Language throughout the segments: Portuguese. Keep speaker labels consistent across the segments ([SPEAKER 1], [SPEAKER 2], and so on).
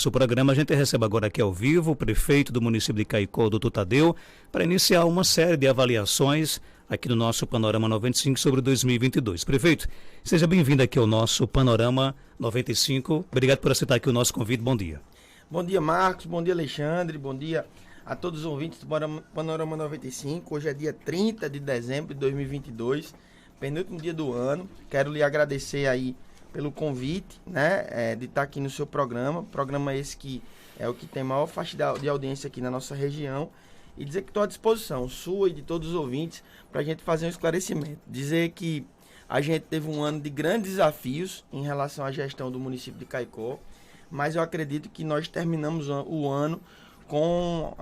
[SPEAKER 1] O programa a gente recebe agora aqui ao vivo o prefeito do município de Caicó, doutor Tadeu, para iniciar uma série de avaliações aqui no nosso Panorama 95 sobre 2022. Prefeito, seja bem-vindo aqui ao nosso Panorama 95. Obrigado por aceitar aqui o nosso convite. Bom dia.
[SPEAKER 2] Bom dia, Marcos. Bom dia, Alexandre. Bom dia a todos os ouvintes do Panorama 95. Hoje é dia 30 de dezembro de 2022, penúltimo dia do ano. Quero lhe agradecer aí pelo convite, né, de estar aqui no seu programa esse que é o que tem maior faixa de audiência aqui na nossa região, e dizer que estou à disposição, sua e de todos os ouvintes, para a gente fazer um esclarecimento. Dizer que a gente teve um ano de grandes desafios em relação à gestão do município de Caicó, mas eu acredito que nós terminamos o ano com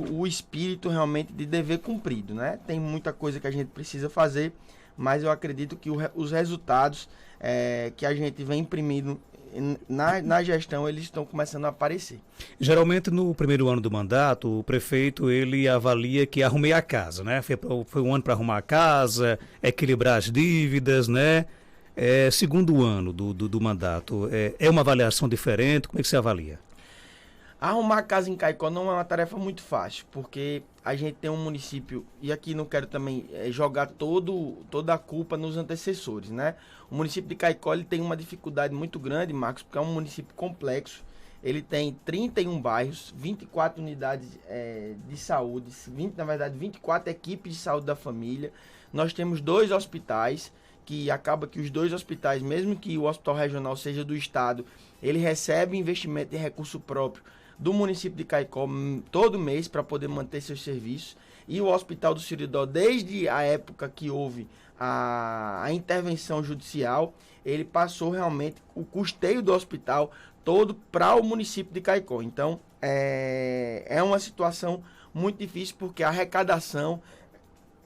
[SPEAKER 2] o espírito realmente de dever cumprido, né? Tem muita coisa que a gente precisa fazer, mas eu acredito que os resultados que a gente vem imprimindo na gestão, eles estão começando a aparecer.
[SPEAKER 1] Geralmente no primeiro ano do mandato, o prefeito ele avalia que arrumei a casa, né? Foi um ano para arrumar a casa, equilibrar as dívidas, né? Segundo ano do mandato, é uma avaliação diferente? Como é que você avalia?
[SPEAKER 2] Arrumar a casa em Caicó não é uma tarefa muito fácil, porque a gente tem um município, e aqui não quero também jogar toda a culpa nos antecessores, né? O município de Caicó ele tem uma dificuldade muito grande, Marcos, porque é um município complexo. Ele tem 31 bairros, 24 unidades de saúde, 24 equipes de saúde da família. Nós temos 2 hospitais, que acaba que os 2 hospitais, mesmo que o hospital regional seja do estado, ele recebe investimento de recurso próprio do município de Caicó todo mês para poder manter seus serviços. E o Hospital do Siridó, desde a época que houve a intervenção judicial, ele passou realmente o custeio do hospital todo para o município de Caicó. Então, é uma situação muito difícil, porque a arrecadação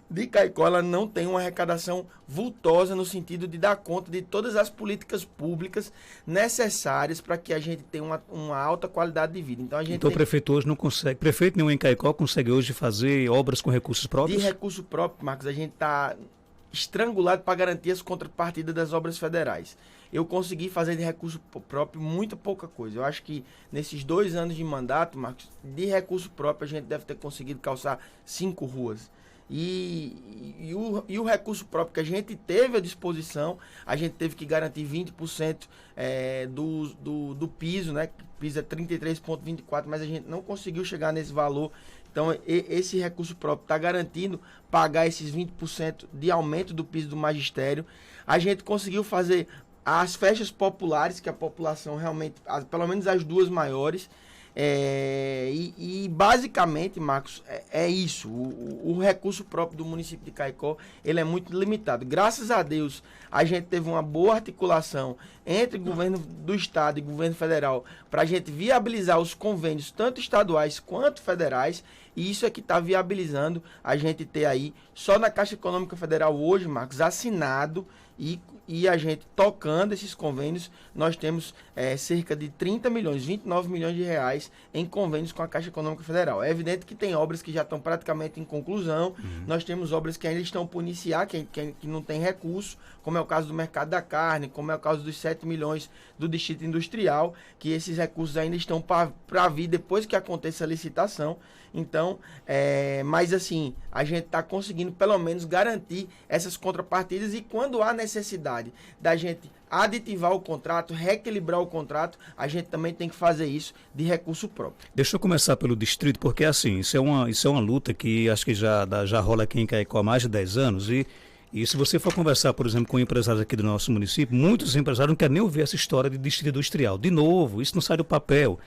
[SPEAKER 2] de Caicó ela não tem uma arrecadação vultosa no sentido de dar conta de todas as políticas públicas necessárias para que a gente tenha uma alta qualidade de vida.
[SPEAKER 1] Então o prefeito hoje não consegue, prefeito nenhum em Caicó consegue hoje fazer obras com recursos próprios?
[SPEAKER 2] De recurso próprio, Marcos, a gente está estrangulado para garantir as contrapartidas das obras federais. Eu consegui fazer de recurso próprio muito pouca coisa. Eu acho que nesses 2 anos de mandato, Marcos, de recurso próprio a gente deve ter conseguido calçar 5 ruas. E o recurso próprio que a gente teve à disposição, a gente teve que garantir 20% do piso, né? O piso é 33,24, mas a gente não conseguiu chegar nesse valor. Então, esse recurso próprio está garantindo pagar esses 20% de aumento do piso do magistério. A gente conseguiu fazer as festas populares, que a população realmente, pelo menos as 2 maiores, basicamente, Marcos, é isso. O recurso próprio do município de Caicó ele é muito limitado. Graças a Deus, a gente teve uma boa articulação entre governo do estado e governo federal para a gente viabilizar os convênios, tanto estaduais quanto federais, e isso é que está viabilizando a gente ter aí, só na Caixa Econômica Federal hoje, Marcos, assinado e a gente tocando esses convênios, nós temos cerca de 30 milhões, 29 milhões de reais em convênios com a Caixa Econômica Federal. É evidente que tem obras que já estão praticamente em conclusão, nós temos obras que ainda estão por iniciar, que não tem recurso, como é o caso do mercado da carne, como é o caso dos 7 milhões do distrito industrial, que esses recursos ainda estão para vir depois que aconteça a licitação. Então, mas assim, a gente está conseguindo pelo menos garantir essas contrapartidas, e quando há necessidade da gente aditivar o contrato, reequilibrar o contrato, a gente também tem que fazer isso de recurso próprio.
[SPEAKER 1] Deixa eu começar pelo distrito, porque assim, isso é uma luta que acho que já rola aqui em Caicó há mais de 10 anos, e se você for conversar, por exemplo, com empresários aqui do nosso município, muitos empresários não querem nem ouvir essa história de distrito industrial. De novo, isso não sai do papel.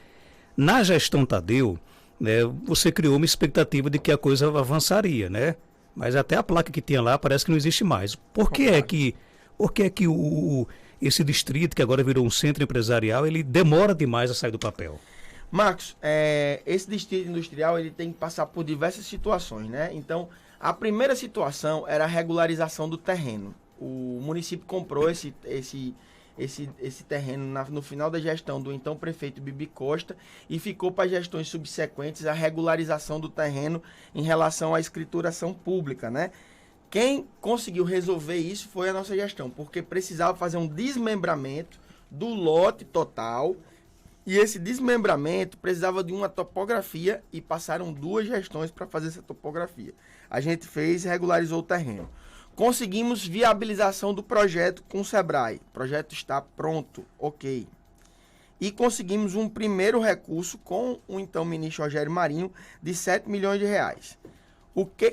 [SPEAKER 1] Na gestão Tadeu, né, você criou uma expectativa de que a coisa avançaria, né? Mas até a placa que tinha lá parece que não existe mais. Por que é que esse distrito, que agora virou um centro empresarial, ele demora demais a sair do papel?
[SPEAKER 2] Marcos, esse distrito industrial ele tem que passar por diversas situações, né? Então, a primeira situação era a regularização do terreno. O município comprou esse terreno no final da gestão do então prefeito Bibi Costa, e ficou para gestões subsequentes a regularização do terreno em relação à escrituração pública, né? Quem conseguiu resolver isso foi a nossa gestão, porque precisava fazer um desmembramento do lote total E esse desmembramento precisava de uma topografia e passaram 2 gestões para fazer essa topografia. A gente fez e regularizou o terreno. Conseguimos viabilização do projeto com o Sebrae. O projeto está pronto, ok. E conseguimos um primeiro recurso com o então ministro Rogério Marinho de 7 milhões de reais.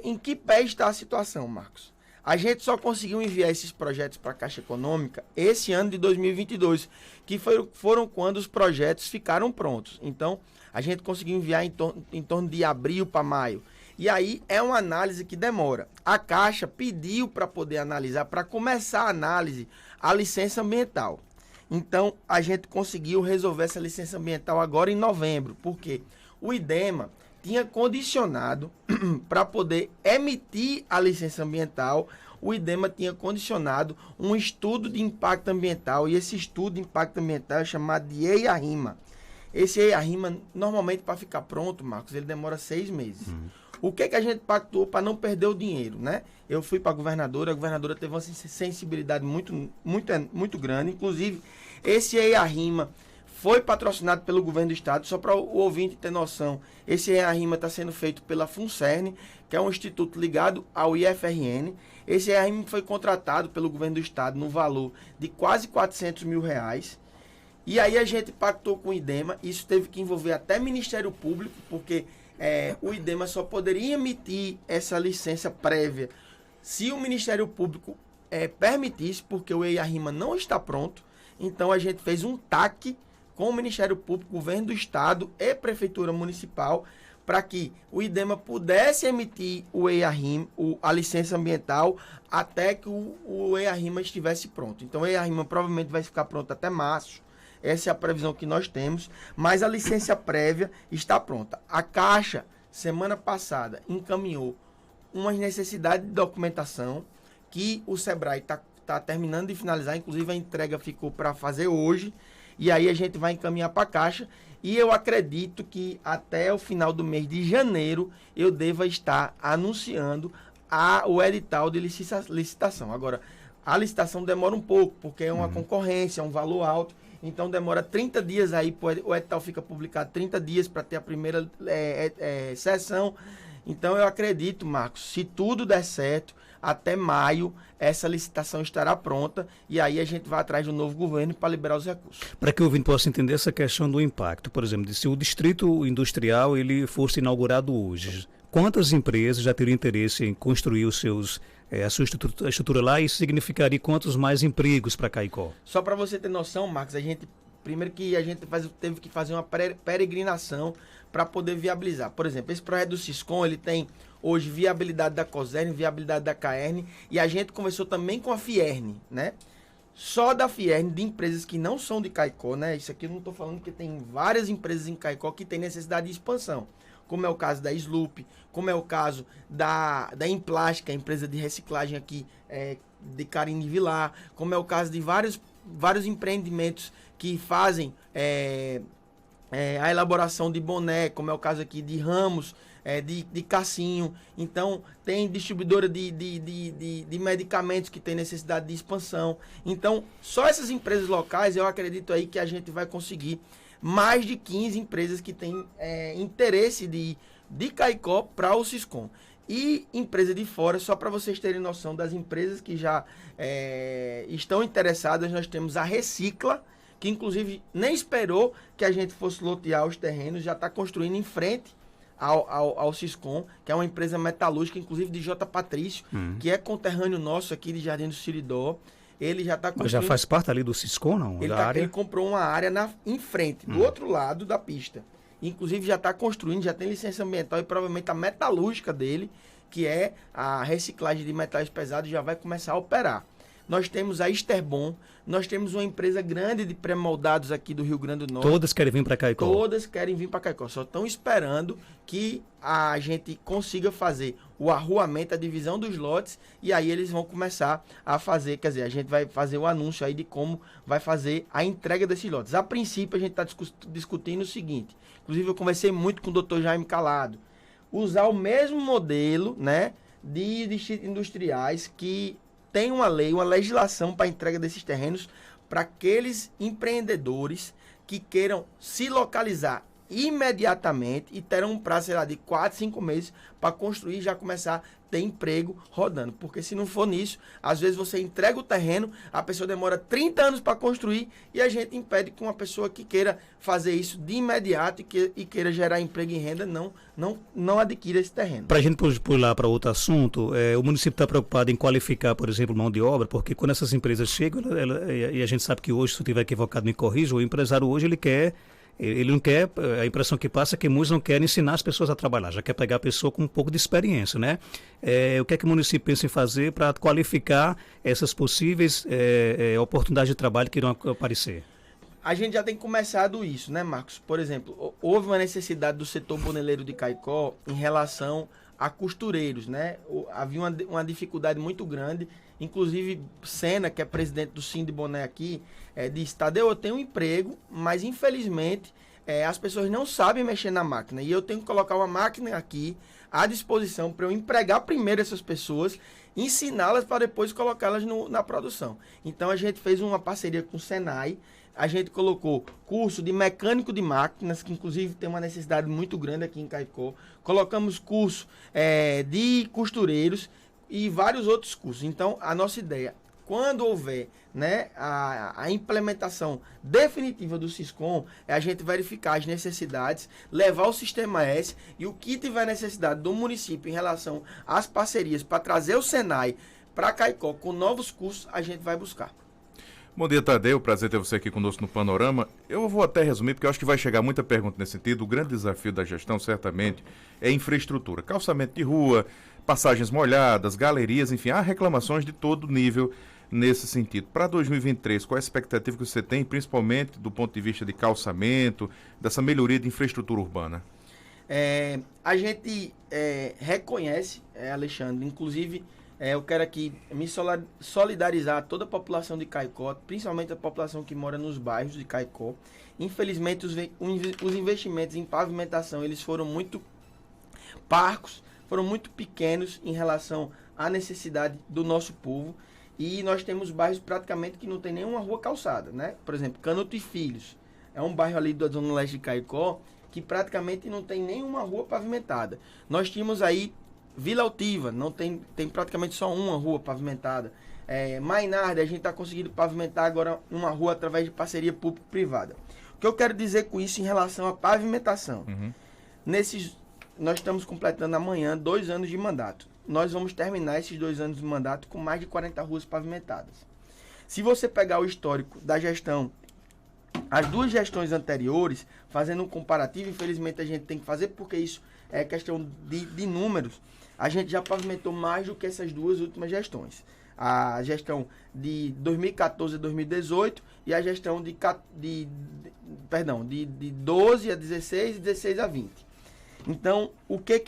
[SPEAKER 2] Em que pé está a situação, Marcos? A gente só conseguiu enviar esses projetos para a Caixa Econômica esse ano de 2022, que foram quando os projetos ficaram prontos. Então, a gente conseguiu enviar em torno de abril para maio. E aí é uma análise que demora. A Caixa pediu para poder analisar, para começar a análise, a licença ambiental. Então, a gente conseguiu resolver essa licença ambiental agora em novembro, porque o IDEMA tinha condicionado para poder emitir a licença ambiental, o IDEMA tinha condicionado um estudo de impacto ambiental, e esse estudo de impacto ambiental é chamado de EIA-RIMA. Esse EIA-RIMA, normalmente, para ficar pronto, Marcos, ele demora 6 meses. O que a gente pactuou para não perder o dinheiro, né? Eu fui para a governadora teve uma sensibilidade muito grande, inclusive esse EIA-RIMA foi patrocinado pelo governo do estado, só para o ouvinte ter noção. Esse EIA-RIMA está sendo feito pela FUNCERN, que é um instituto ligado ao IFRN. Esse EIA-RIMA foi contratado pelo governo do estado no valor de quase 400 mil reais. E aí a gente pactou com o IDEMA, isso teve que envolver até Ministério Público, porque o IDEMA só poderia emitir essa licença prévia se o Ministério Público permitisse, porque o EIA-RIMA não está pronto. Então a gente fez um TAC com o Ministério Público, Governo do Estado e Prefeitura Municipal, para que o IDEMA pudesse emitir o EIA-RIMA, a licença ambiental, até que o EIA-RIMA estivesse pronto. Então o EIA-RIMA provavelmente vai ficar pronto até março, essa é a previsão que nós temos, mas a licença prévia está pronta. A Caixa, semana passada, encaminhou umas necessidades de documentação que o Sebrae está terminando de finalizar, inclusive a entrega ficou para fazer hoje, e aí a gente vai encaminhar para a Caixa, e eu acredito que até o final do mês de janeiro eu deva estar anunciando o edital de licitação. Agora, a licitação demora um pouco, porque é uma concorrência, é um valor alto, então demora 30 dias aí, o edital fica publicado 30 dias para ter a primeira sessão. Então eu acredito, Marcos, se tudo der certo, até maio essa licitação estará pronta e aí a gente vai atrás do novo governo para liberar os recursos.
[SPEAKER 1] Para que o ouvinte possa entender essa questão do impacto, por exemplo, se o distrito industrial ele fosse inaugurado hoje, quantas empresas já teriam interesse em construir a sua estrutura lá, e isso significaria quantos mais empregos para Caicó?
[SPEAKER 2] Só para você ter noção, Marcos, primeiro que a gente teve que fazer uma peregrinação para poder viabilizar. Por exemplo, esse projeto do Siscom, ele tem hoje viabilidade da COSERN, viabilidade da CAERN, e a gente conversou também com a FIERN, né? Só da FIERN, de empresas que não são de Caicó, né? Isso aqui eu não estou falando, que tem várias empresas em Caicó que têm necessidade de expansão, como é o caso da Sloop, como é o caso da Emplástica, a empresa de reciclagem aqui de Carine Vilar, como é o caso de vários empreendimentos que fazem a elaboração de boné, como é o caso aqui de Ramos, de Cassinho. Então, tem distribuidora de medicamentos que tem necessidade de expansão. Então, só essas empresas locais, eu acredito aí que a gente vai conseguir mais de 15 empresas que têm interesse de Caicó para o Siscom. E empresa de fora, só para vocês terem noção das empresas que já estão interessadas, nós temos a Recicla, que inclusive nem esperou que a gente fosse lotear os terrenos, já está construindo em frente ao Siscom, que é uma empresa metalúrgica, inclusive de J. Patrício, que é conterrâneo nosso aqui de Jardim do Siridó. Ele já está construindo...
[SPEAKER 1] Mas já faz parte ali do Siscom, não?
[SPEAKER 2] Ele comprou uma área em frente, do outro lado da pista. Inclusive já está construindo, já tem licença ambiental e provavelmente a metalúrgica dele, que é a reciclagem de metais pesados, já vai começar a operar. Nós temos a Esterbom, nós temos uma empresa grande de pré-moldados aqui do Rio Grande do Norte.
[SPEAKER 1] Todas querem vir para Caicó?
[SPEAKER 2] Todas querem vir para Caicó, só estão esperando que a gente consiga fazer o arruamento, a divisão dos lotes, e aí eles vão começar a fazer, quer dizer, a gente vai fazer o anúncio aí de como vai fazer a entrega desses lotes. A princípio, a gente está discutindo o seguinte, inclusive eu conversei muito com o Dr. Jaime Calado, usar o mesmo modelo, né, de distritos industriais que tem uma lei, uma legislação para a entrega desses terrenos para aqueles empreendedores que queiram se localizar imediatamente e terão um prazo, sei lá, de 4, 5 meses para construir e já começar a ter emprego rodando. Porque se não for nisso, às vezes você entrega o terreno, a pessoa demora 30 anos para construir e a gente impede que uma pessoa que queira fazer isso de imediato e queira gerar emprego e renda não adquira esse terreno.
[SPEAKER 1] Para a gente pular para outro assunto, o município está preocupado em qualificar, por exemplo, mão de obra, porque quando essas empresas chegam, e a gente sabe que hoje, se eu estiver equivocado, me corrija, o empresário hoje ele não quer, a impressão que passa é que muitos não querem ensinar as pessoas a trabalhar, já quer pegar a pessoa com um pouco de experiência, né? O que é que o município pensa em fazer para qualificar essas possíveis oportunidades de trabalho que irão aparecer?
[SPEAKER 2] A gente já tem começado isso, né, Marcos? Por exemplo, houve uma necessidade do setor boneleiro de Caicó em relação a costureiros, né? Havia uma dificuldade muito grande. Inclusive, Sena, que é presidente do Sim de Boné aqui, disse: Tadeu, eu tenho um emprego, mas infelizmente as pessoas não sabem mexer na máquina. E eu tenho que colocar uma máquina aqui à disposição para eu empregar primeiro essas pessoas, ensiná-las para depois colocá-las na produção. Então, a gente fez uma parceria com o Senai. A gente colocou curso de mecânico de máquinas, que inclusive tem uma necessidade muito grande aqui em Caicó. Colocamos curso de costureiros e vários outros cursos. Então, a nossa ideia, quando houver, né, a implementação definitiva do Siscom, é a gente verificar as necessidades, levar o Sistema S e o que tiver necessidade do município em relação às parcerias para trazer o Senai para Caicó com novos cursos, a gente vai buscar.
[SPEAKER 3] Bom dia, Tadeu. Prazer ter você aqui conosco no Panorama. Eu vou até resumir, porque eu acho que vai chegar muita pergunta nesse sentido. O grande desafio da gestão, certamente, é infraestrutura. Calçamento de rua, passagens molhadas, galerias, enfim, há reclamações de todo nível nesse sentido. Para 2023, qual é a expectativa que você tem, principalmente do ponto de vista de calçamento, dessa melhoria de infraestrutura urbana?
[SPEAKER 2] A gente reconhece, Alexandre, inclusive... eu quero aqui me solidarizar a toda a população de Caicó, principalmente a população que mora nos bairros de Caicó. Infelizmente, os investimentos em pavimentação, eles foram muito parcos, foram muito pequenos em relação à necessidade do nosso povo. E nós temos bairros praticamente que não tem nenhuma rua calçada, né? Por exemplo, Canuto e Filhos, é um bairro ali da zona leste de Caicó que praticamente não tem nenhuma rua pavimentada. Nós tínhamos aí Vila Altiva, não tem praticamente só uma rua pavimentada. Mainardi, a gente está conseguindo pavimentar agora uma rua através de parceria público-privada. O que eu quero dizer com isso em relação à pavimentação? Nós estamos completando amanhã 2 anos de mandato. Nós vamos terminar esses 2 anos de mandato com mais de 40 ruas pavimentadas. Se você pegar o histórico da gestão, as 2 gestões anteriores, fazendo um comparativo, infelizmente a gente tem que fazer porque isso é questão de números. A gente já pavimentou mais do que essas 2 últimas gestões. A gestão de 2014 a 2018 e a gestão de 12 a 16 e 16 a 20. Então, o que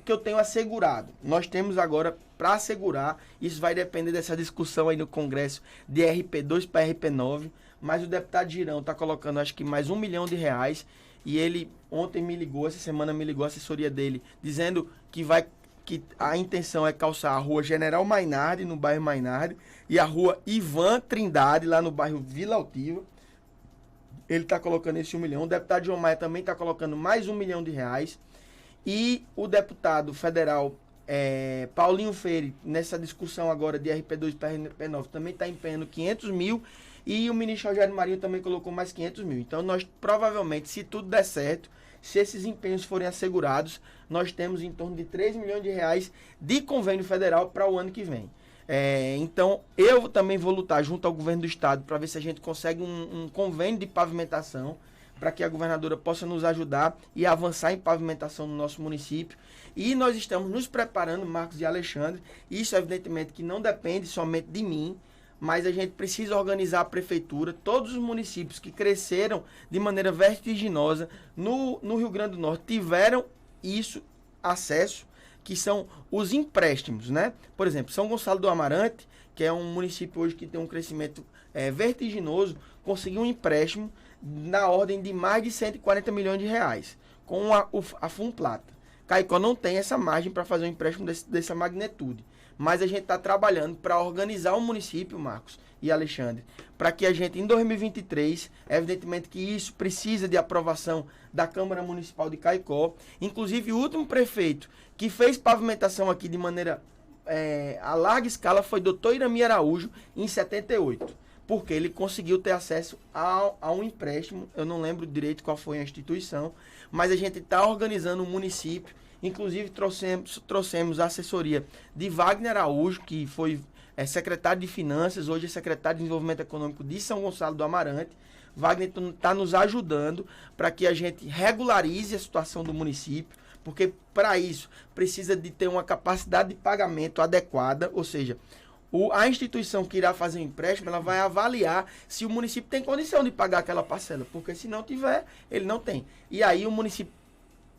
[SPEAKER 2] eu tenho assegurado? Nós temos agora para assegurar, isso vai depender dessa discussão aí no Congresso de RP2 para RP9, mas o deputado Girão está colocando acho que mais R$1 milhão e ele ontem me ligou, essa semana me ligou a assessoria dele, dizendo que a intenção é calçar a rua General Mainardi, no bairro Mainardi, e a rua Ivan Trindade, lá no bairro Vila Altiva. Ele está colocando esse R$1 milhão. O deputado João Maia também está colocando mais R$1 milhão. E o deputado federal Paulinho Freire, nessa discussão agora de RP2 para RP9, também está empenhando 500 mil. E o ministro Rogério Marinho também colocou mais 500 mil. Então, nós provavelmente, se tudo der certo, se esses empenhos forem assegurados, nós temos em torno de R$3 milhões de convênio federal para o ano que vem. Então, eu também vou lutar junto ao governo do estado para ver se a gente consegue um convênio de pavimentação para que a governadora possa nos ajudar e avançar em pavimentação no nosso município. E nós estamos nos preparando, Marcos e Alexandre. Isso, evidentemente, que não depende somente de mim, mas a gente precisa organizar a prefeitura, todos os municípios que cresceram de maneira vertiginosa no Rio Grande do Norte tiveram acesso, que são os empréstimos, né? Por exemplo, São Gonçalo do Amarante, que é um município hoje que tem um crescimento vertiginoso, conseguiu um empréstimo na ordem de mais de R$140 milhões, com a Funplata. Caicó não tem essa margem para fazer um empréstimo dessa magnitude. mas a gente está trabalhando para organizar o município, Marcos e Alexandre, para que a gente, em 2023, evidentemente que isso precisa de aprovação da Câmara Municipal de Caicó. Inclusive, o último prefeito que fez pavimentação aqui de maneira a larga escala foi Dr. Irami Araújo, em 78, porque ele conseguiu ter acesso a um empréstimo. Eu não lembro direito qual foi a instituição, mas a gente está organizando um município. Inclusive, trouxemos a assessoria de Wagner Araújo, que foi secretário de Finanças, hoje é secretário de Desenvolvimento Econômico de São Gonçalo do Amarante. Wagner está nos ajudando para que a gente regularize a situação do município, porque para isso precisa de ter uma capacidade de pagamento adequada, ou seja, a instituição que irá fazer o empréstimo, ela vai avaliar se o município tem condição de pagar aquela parcela, porque se não tiver, ele não tem. E aí o município,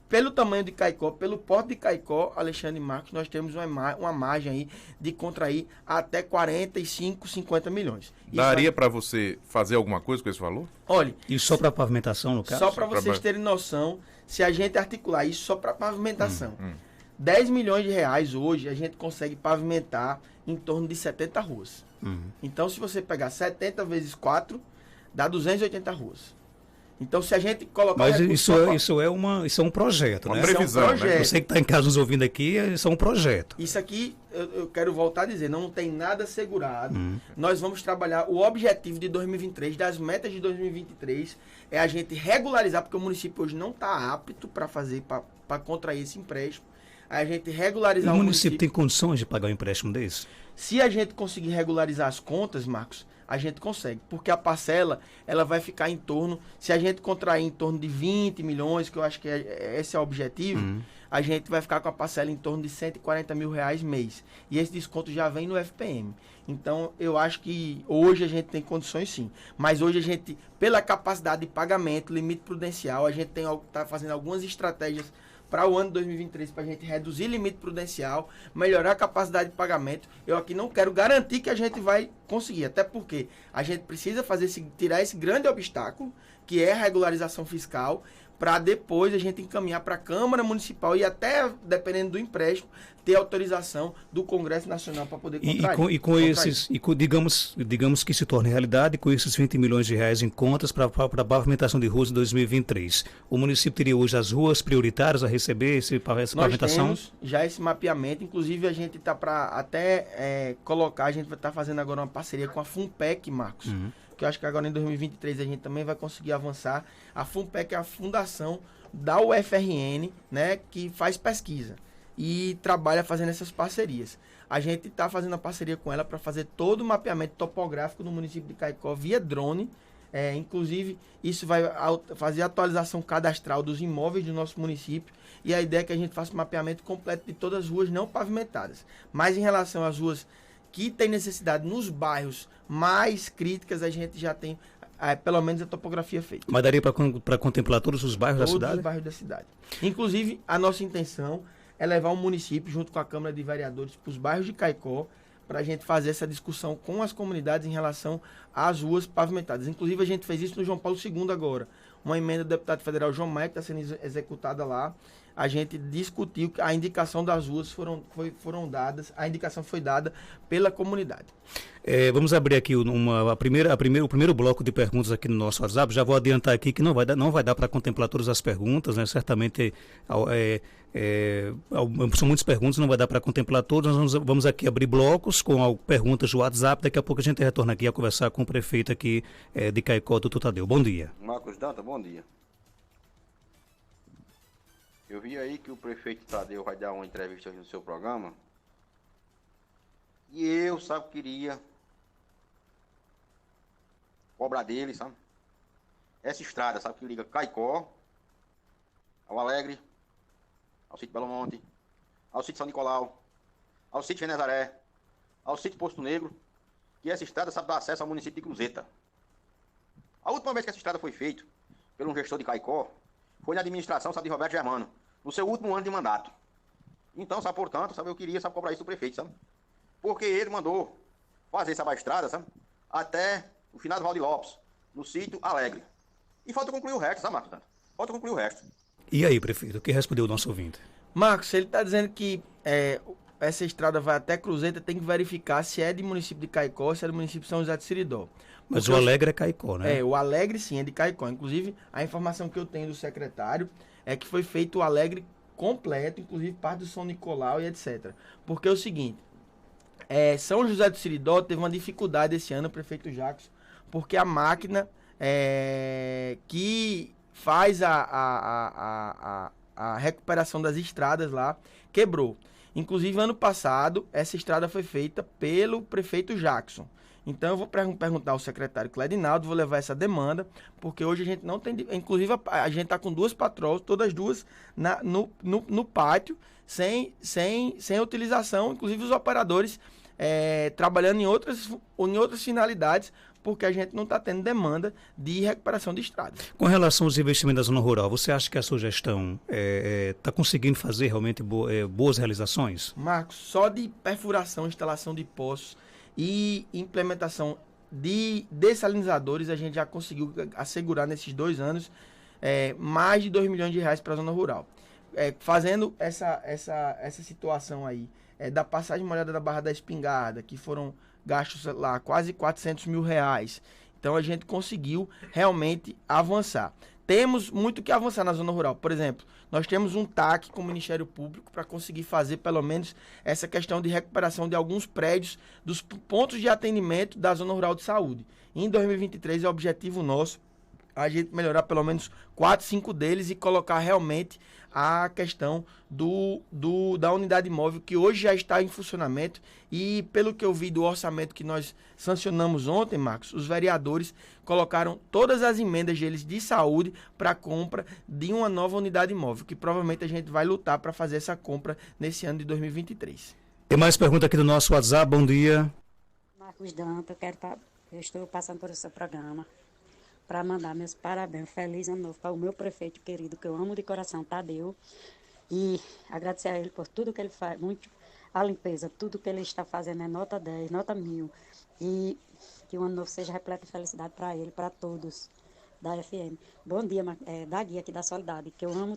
[SPEAKER 2] pelo tamanho de Caicó, pelo porte de Caicó, Alexandre e Marcos, nós temos uma margem aí de contrair até 45, 50 milhões.
[SPEAKER 3] Daria para você fazer alguma coisa com esse valor?
[SPEAKER 2] Olha...
[SPEAKER 1] E só para pavimentação, no caso?
[SPEAKER 2] Só para vocês terem noção, se a gente articular isso só para pavimentação, 10 milhões de reais hoje, a gente consegue pavimentar em torno de 70 ruas. Então, se você pegar 70 vezes 4, dá 280 ruas. Então, se a gente colocar...
[SPEAKER 1] Mas isso é um projeto,
[SPEAKER 3] uma
[SPEAKER 1] né?
[SPEAKER 3] previsão,
[SPEAKER 2] é um projeto.
[SPEAKER 1] Né? Você que está em casa nos ouvindo aqui, isso é um projeto.
[SPEAKER 2] Isso aqui, eu quero voltar a dizer, não tem nada assegurado. Nós vamos trabalhar, o objetivo de 2023, das metas de 2023, é a gente regularizar, porque o município hoje não está apto para fazer, para contrair esse empréstimo. A gente regularizar
[SPEAKER 1] o município tem condições de pagar um empréstimo desse?
[SPEAKER 2] Se a gente conseguir regularizar as contas, Marcos, a gente consegue, porque a parcela, ela vai ficar em torno, se a gente contrair em torno de 20 milhões, que eu acho que esse é o objetivo, a gente vai ficar com a parcela em torno de 140 mil reais mês. E esse desconto já vem no FPM. Então, eu acho que hoje a gente tem condições sim. Mas hoje a gente, pela capacidade de pagamento, limite prudencial, a gente está fazendo algumas estratégias para o ano 2023, para a gente reduzir limite prudencial, melhorar a capacidade de pagamento. Eu aqui não quero garantir que a gente vai conseguir, até porque a gente precisa tirar esse grande obstáculo, que é a regularização fiscal, para depois a gente encaminhar para a Câmara Municipal e até, dependendo do empréstimo, ter autorização do Congresso Nacional para poder contrair.
[SPEAKER 1] Digamos que se torne realidade com esses 20 milhões de reais em contas para a pavimentação de ruas em 2023. O município teria hoje as ruas prioritárias a receber essa pavimentação?
[SPEAKER 2] Nós temos já esse mapeamento, inclusive a gente está para até colocar, a gente vai estar fazendo agora uma parceria com a FUNPEC, Marcos, que eu acho que agora em 2023 a gente também vai conseguir avançar. A FUNPEC é a fundação da UFRN, né, que faz pesquisa e trabalha fazendo essas parcerias. A gente está fazendo a parceria com ela para fazer todo o mapeamento topográfico no município de Caicó via drone. Inclusive, isso vai fazer a atualização cadastral dos imóveis do nosso município, e a ideia é que a gente faça o mapeamento completo de todas as ruas não pavimentadas. Mas em relação às ruas que têm necessidade nos bairros mais críticas, a gente já tem pelo menos a topografia feita.
[SPEAKER 1] Mas daria para contemplar todos os bairros da cidade?
[SPEAKER 2] Todos os bairros da cidade. Inclusive, a nossa intenção é levar o município, junto com a Câmara de Vereadores, para os bairros de Caicó, para a gente fazer essa discussão com as comunidades em relação às ruas pavimentadas. Inclusive, a gente fez isso no João Paulo II agora. Uma emenda do deputado federal João Maia, que está sendo executada lá. A gente discutiu que a indicação das ruas foram dadas, a indicação foi dada pela comunidade.
[SPEAKER 1] Vamos abrir aqui o primeiro bloco de perguntas aqui no nosso WhatsApp. Já vou adiantar aqui que não vai dar para contemplar todas as perguntas, né? Certamente são muitas perguntas, não vai dar para contemplar todas. Nós vamos aqui abrir blocos com perguntas do WhatsApp. Daqui a pouco a gente retorna aqui a conversar com o prefeito aqui de Caicó, doutor Tadeu. Bom dia.
[SPEAKER 4] Marcos Danta, bom dia. Eu vi aí que o prefeito Tadeu vai dar uma entrevista aqui no seu programa. E eu, sabe, queria cobrar dele, sabe? Essa estrada, sabe, que liga Caicó ao Alegre, ao sítio Belo Monte, ao sítio São Nicolau, ao sítio Genezaré, ao sítio Posto Negro, que essa estrada, sabe, dá acesso ao município de Cruzeta. A última vez que essa estrada foi feita pelo gestor de Caicó foi na administração, sabe, de Roberto Germano, no seu último ano de mandato. Então, sabe, portanto, sabe, eu queria, sabe, cobrar isso do prefeito, sabe? Porque ele mandou fazer essa estrada, sabe, até o final do Valde Lopes, no sítio Alegre. E falta concluir o resto, sabe, Marcos? Falta concluir o resto.
[SPEAKER 1] E aí, prefeito, o que respondeu o nosso ouvinte?
[SPEAKER 2] Marcos, ele está dizendo que essa estrada vai até Cruzeta, tem que verificar se é de município de Caicó, se é do município de São José de Seridó.
[SPEAKER 1] Mas o Alegre é Caicó, né?
[SPEAKER 2] O Alegre sim, é de Caicó. Inclusive, a informação que eu tenho do secretário é que foi feito o Alegre completo, inclusive parte do São Nicolau e etc. Porque é o seguinte, São José do Seridó teve uma dificuldade esse ano, o prefeito Jacques, porque a máquina que faz a recuperação das estradas lá quebrou. Inclusive, ano passado, essa estrada foi feita pelo prefeito Jackson. Então, eu vou perguntar ao secretário Cledinaldo, vou levar essa demanda, porque hoje a gente não tem... Inclusive, a gente está com 2 patroas, todas duas no pátio, sem utilização, inclusive os operadores trabalhando em outras finalidades, porque a gente não está tendo demanda de recuperação de estradas.
[SPEAKER 1] Com relação aos investimentos da zona rural, você acha que a sua gestão está conseguindo fazer realmente boas realizações?
[SPEAKER 2] Marcos, só de perfuração, instalação de poços e implementação de dessalinizadores, a gente já conseguiu assegurar nesses 2 anos mais de R$2 milhões para a zona rural. Fazendo essa situação aí da passagem molhada da Barra da Espingarda, que foram gastos lá quase R$400 mil. Então a gente conseguiu realmente avançar. Temos muito que avançar na zona rural. Por exemplo, nós temos um TAC com o Ministério Público para conseguir fazer pelo menos essa questão de recuperação de alguns prédios dos pontos de atendimento da zona rural de saúde. Em 2023 é o objetivo nosso a gente melhorar pelo menos 4, 5 deles e colocar realmente a questão da unidade móvel, que hoje já está em funcionamento, e pelo que eu vi do orçamento que nós sancionamos ontem, Marcos, os vereadores colocaram todas as emendas deles de saúde para a compra de uma nova unidade móvel, que provavelmente a gente vai lutar para fazer essa compra nesse ano de 2023.
[SPEAKER 1] Tem mais pergunta aqui do nosso WhatsApp, bom dia.
[SPEAKER 5] Marcos Danta, eu estou passando por esse programa para mandar meus parabéns, feliz ano novo para o meu prefeito querido, que eu amo de coração, Tadeu, e agradecer a ele por tudo que ele faz, muito a limpeza, tudo que ele está fazendo é nota 10, nota 1000, e que o ano novo seja repleto de felicidade para ele, para todos da FM. Bom dia, da Guia aqui da Solidade, que eu amo,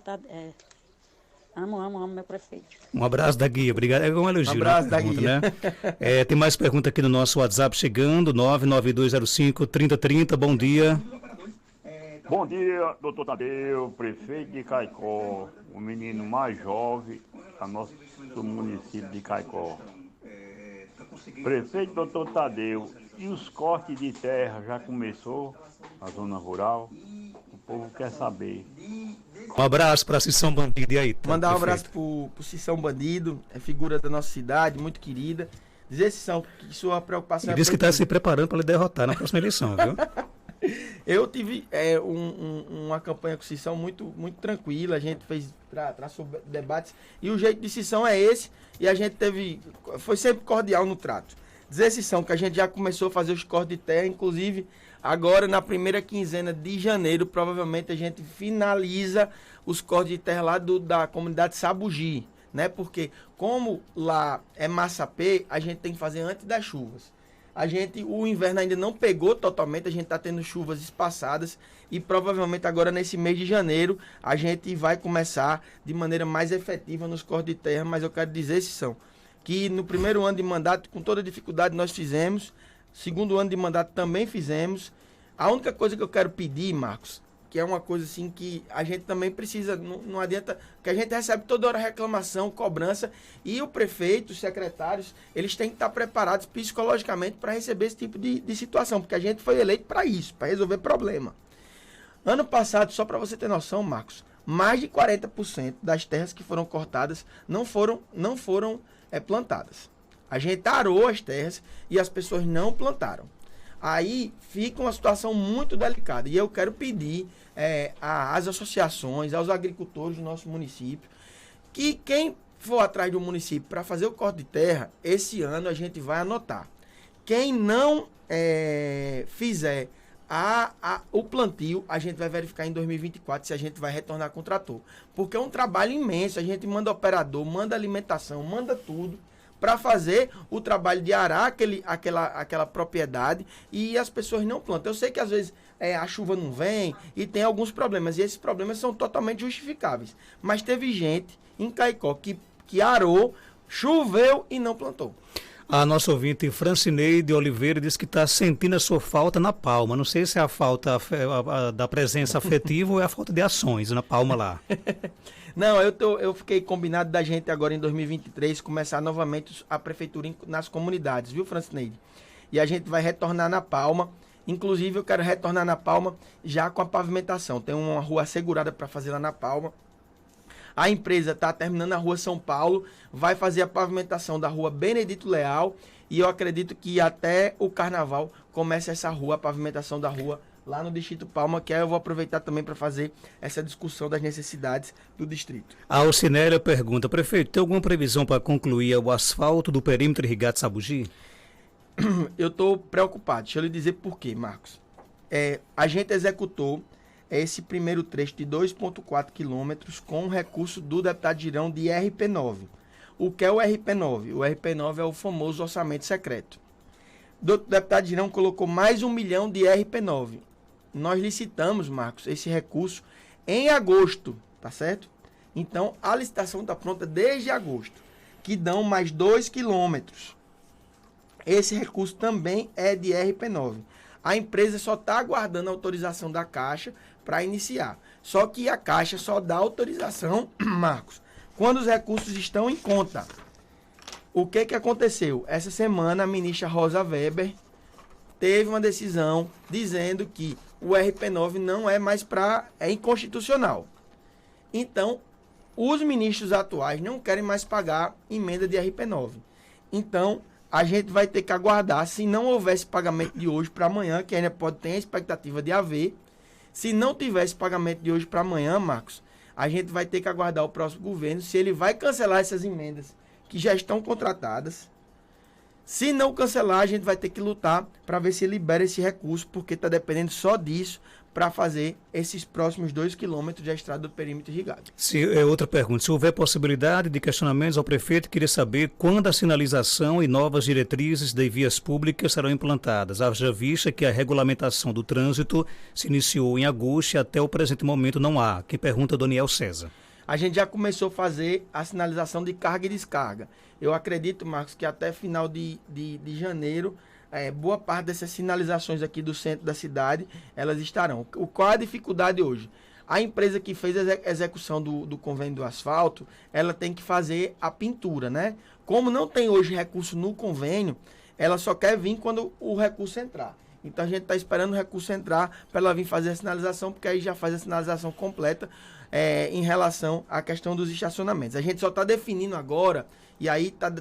[SPEAKER 5] amo meu prefeito.
[SPEAKER 1] Um abraço da Guia, obrigado. É um elogio,
[SPEAKER 2] um abraço da
[SPEAKER 1] né?
[SPEAKER 2] Guia.
[SPEAKER 1] Tem mais pergunta aqui no nosso WhatsApp chegando, 99205-3030, bom dia.
[SPEAKER 6] Bom dia, doutor Tadeu, prefeito de Caicó, o menino mais jovem do município de Caicó. Prefeito doutor Tadeu, e os cortes de terra já começou na zona rural? O povo quer saber.
[SPEAKER 1] Um abraço para Cissão Bandido, e aí?
[SPEAKER 2] Mandar um abraço pro Cissão Bandido, é figura da nossa cidade, muito querida. Dizer, Cissão, que sua preocupação
[SPEAKER 1] e disse que está se preparando para lhe derrotar na próxima eleição, viu?
[SPEAKER 2] Eu tive uma campanha com Cissão muito, muito tranquila, a gente fez traçou debates, e o jeito de Cissão é esse, e a gente foi sempre cordial no trato. Dizer, Cissão, que a gente já começou a fazer os cortes de terra, inclusive agora na primeira quinzena de janeiro, provavelmente a gente finaliza os cortes de terra lá da comunidade Sabugi, né? Porque como lá é massapê, a gente tem que fazer antes das chuvas. O inverno ainda não pegou totalmente, a gente está tendo chuvas espaçadas e provavelmente agora nesse mês de janeiro a gente vai começar de maneira mais efetiva nos cortes de terra, mas eu quero dizer, Cissão, que no primeiro ano de mandato, com toda dificuldade, nós fizemos, segundo ano de mandato também fizemos. A única coisa que eu quero pedir, Marcos, que é uma coisa assim que a gente também precisa, não adianta, que a gente recebe toda hora reclamação, cobrança, e o prefeito, os secretários, eles têm que estar preparados psicologicamente para receber esse tipo de situação, porque a gente foi eleito para isso, para resolver problema. Ano passado, só para você ter noção, Marcos, mais de 40% das terras que foram cortadas não foram plantadas. A gente arou as terras e as pessoas não plantaram. Aí fica uma situação muito delicada. E eu quero pedir às associações, aos agricultores do nosso município, que quem for atrás do município para fazer o corte de terra, esse ano a gente vai anotar. Quem não fizer o plantio, a gente vai verificar em 2024 se a gente vai retornar com o trator. Porque é um trabalho imenso. A gente manda operador, manda alimentação, manda tudo para fazer o trabalho de arar aquela propriedade, e as pessoas não plantam. Eu sei que às vezes a chuva não vem e tem alguns problemas, e esses problemas são totalmente justificáveis. Mas teve gente em Caicó que arou, Choveu e não plantou.
[SPEAKER 1] A nossa ouvinte Francineide Oliveira disse que está sentindo a sua falta na Palma. Não sei se é a falta da presença afetiva ou é a falta de ações na Palma lá.
[SPEAKER 2] Não, eu fiquei combinado da gente agora em 2023 começar novamente a prefeitura nas comunidades, viu, Francineide? E a gente vai retornar na Palma. Inclusive, eu quero retornar na Palma já com a pavimentação. Tem uma rua assegurada para fazer lá na Palma. A empresa está terminando a rua São Paulo, vai fazer a pavimentação da rua Benedito Leal e eu acredito que até o carnaval comece essa rua, a pavimentação da rua lá no Distrito Palma, que aí eu vou aproveitar também para fazer essa discussão das necessidades do distrito.
[SPEAKER 1] A Alcinélia pergunta, prefeito, tem alguma previsão para concluir o asfalto do perímetro irrigado Sabugi?
[SPEAKER 2] Eu estou preocupado, deixa eu lhe dizer por quê, Marcos. A gente executou esse primeiro trecho de 2,4 quilômetros com o recurso do deputado Girão de RP9. O que é o RP9? O RP9 é o famoso orçamento secreto. O deputado Girão colocou mais 1 milhão de RP9. Nós licitamos, Marcos, esse recurso em agosto, tá certo? Então, a licitação está pronta desde agosto, que dão mais 2 quilômetros. Esse recurso também é de RP9. A empresa só está aguardando a autorização da Caixa para iniciar. Só que a Caixa só dá autorização, Marcos, quando os recursos estão em conta. O que aconteceu? Essa semana a ministra Rosa Weber teve uma decisão dizendo que o RP9 não é mais é inconstitucional. Então, os ministros atuais não querem mais pagar emenda de RP9. Então, a gente vai ter que aguardar, se não houvesse pagamento de hoje para amanhã, que ainda pode ter a expectativa de haver. Se não tivesse pagamento de hoje para amanhã, Marcos, a gente vai ter que aguardar o próximo governo, se ele vai cancelar essas emendas que já estão contratadas. Se não cancelar, a gente vai ter que lutar para ver se libera esse recurso, porque está dependendo só disso para fazer esses próximos 2 quilômetros da estrada do perímetro irrigado.
[SPEAKER 1] Outra pergunta, se houver possibilidade de questionamentos ao prefeito, queria saber quando a sinalização e novas diretrizes de vias públicas serão implantadas, haja vista que a regulamentação do trânsito se iniciou em agosto e até o presente momento não há. Quem pergunta é Daniel César.
[SPEAKER 2] A gente já começou a fazer a sinalização de carga e descarga. Eu acredito, Marcos, que até final de janeiro, boa parte dessas sinalizações aqui do centro da cidade, elas estarão. Qual é a dificuldade hoje? A empresa que fez a execução do convênio do asfalto, ela tem que fazer a pintura, né? Como não tem hoje recurso no convênio, ela só quer vir quando o recurso entrar. Então a gente está esperando o recurso entrar para ela vir fazer a sinalização, porque aí já faz a sinalização completa em relação à questão dos estacionamentos. A gente só está definindo agora, e aí está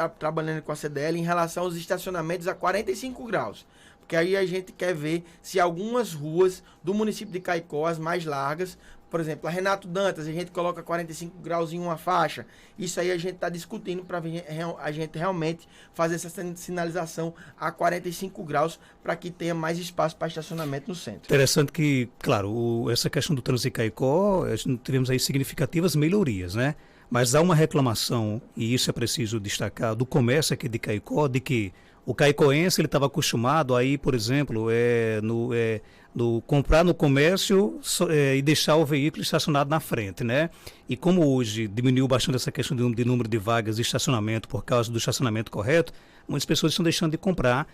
[SPEAKER 2] trabalhando com a CDL em relação aos estacionamentos a 45 graus. Porque aí a gente quer ver se algumas ruas do município de Caicó, as mais largas, por exemplo, a Renato Dantas, a gente coloca 45 graus em uma faixa. Isso aí a gente está discutindo para a gente realmente fazer essa sinalização a 45 graus para que tenha mais espaço para estacionamento no centro.
[SPEAKER 1] Interessante que, claro, essa questão do trânsito em Caicó, tivemos aí significativas melhorias, né? Mas há uma reclamação, e isso é preciso destacar, do comércio aqui de Caicó, de que o caicoense ele estava acostumado aí, por exemplo, comprar no comércio e deixar o veículo estacionado na frente, né? E como hoje diminuiu bastante essa questão de número de vagas de estacionamento por causa do estacionamento correto, muitas pessoas estão deixando de comprar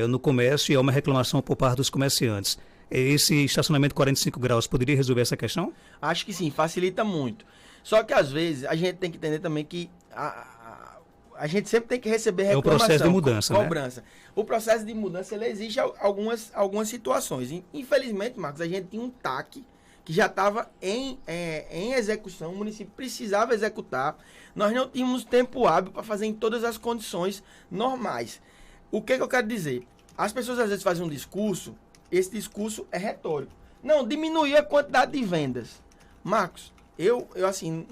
[SPEAKER 1] no comércio e é uma reclamação por parte dos comerciantes. Esse estacionamento 45 graus poderia resolver essa questão?
[SPEAKER 2] Acho que sim, facilita muito. Só que às vezes a gente tem que entender também que a gente sempre tem que receber reclamação.
[SPEAKER 1] É o processo de mudança,
[SPEAKER 2] cobrança. Né? O processo de mudança, ele exige algumas situações. Infelizmente, Marcos, a gente tinha um TAC que já estava em execução, o município precisava executar. Nós não tínhamos tempo hábil para fazer em todas as condições normais. O que eu quero dizer? As pessoas às vezes fazem um discurso, esse discurso é retórico. Não, diminuir a quantidade de vendas. Marcos, eu assim,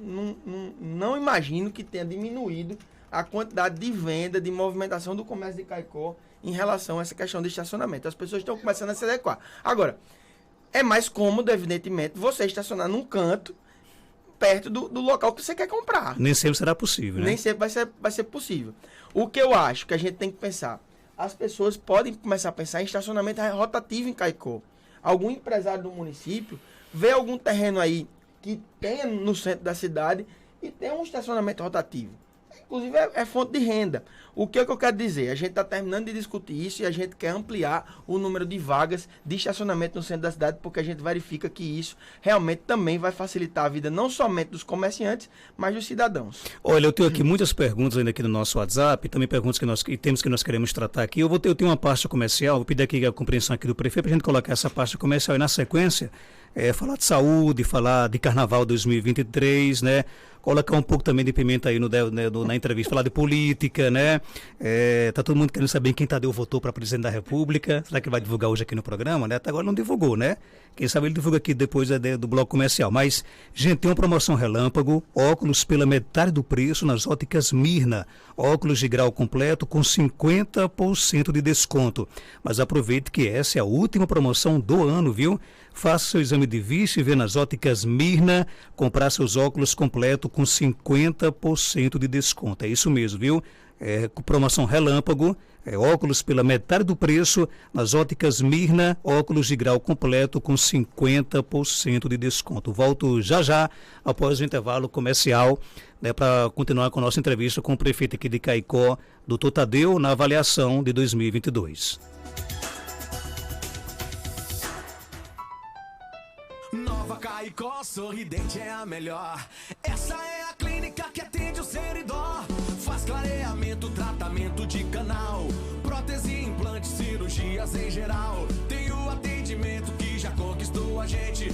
[SPEAKER 2] não imagino que tenha diminuído a quantidade de venda, de movimentação do comércio de Caicó em relação a essa questão de estacionamento. As pessoas estão começando a se adequar. Agora, é mais cômodo, evidentemente, você estacionar num canto, perto do local que você quer comprar.
[SPEAKER 1] Nem sempre será possível, né?
[SPEAKER 2] Nem sempre vai ser possível. O que eu acho que a gente tem que pensar, as pessoas podem começar a pensar em estacionamento rotativo em Caicó. Algum empresário do município vê algum terreno aí que tenha no centro da cidade e tem um estacionamento rotativo. Inclusive é fonte de renda. O que é que eu quero dizer? A gente está terminando de discutir isso e a gente quer ampliar o número de vagas de estacionamento no centro da cidade, porque a gente verifica que isso realmente também vai facilitar a vida não somente dos comerciantes, mas dos cidadãos.
[SPEAKER 1] Olha, eu tenho aqui muitas perguntas ainda aqui no nosso WhatsApp, também perguntas que nós queremos tratar aqui. Eu tenho uma pasta comercial, vou pedir aqui a compreensão aqui do prefeito para a gente colocar essa pasta comercial e na sequência falar de saúde, falar de Carnaval 2023, né? Colocar um pouco também de pimenta aí na entrevista, falar de política, né? Tá todo mundo querendo saber quem Tadeu votou para presidente da República. Será que vai divulgar hoje aqui no programa, né? Até agora não divulgou, né? Quem sabe ele divulga aqui depois do bloco comercial. Mas, gente, tem uma promoção relâmpago, óculos pela metade do preço nas óticas Mirna. Óculos de grau completo com 50% de desconto. Mas aproveite que essa é a última promoção do ano, viu? Faça seu exame de vista e vê nas óticas Mirna comprar seus óculos completo com 50% de desconto. É isso mesmo, viu? Promoção relâmpago, óculos pela metade do preço nas óticas Mirna, óculos de grau completo com 50% de desconto. Volto já após o intervalo comercial, né, para continuar com a nossa entrevista com o prefeito aqui de Caicó, Dr. Tadeu, na avaliação de 2022.
[SPEAKER 7] Nova Caicó, sorridente é a melhor. Essa é a clínica que atende o Seridó. Faz clareamento, tratamento de canal, prótese, implante, cirurgias em geral. Tem o atendimento que já conquistou a gente.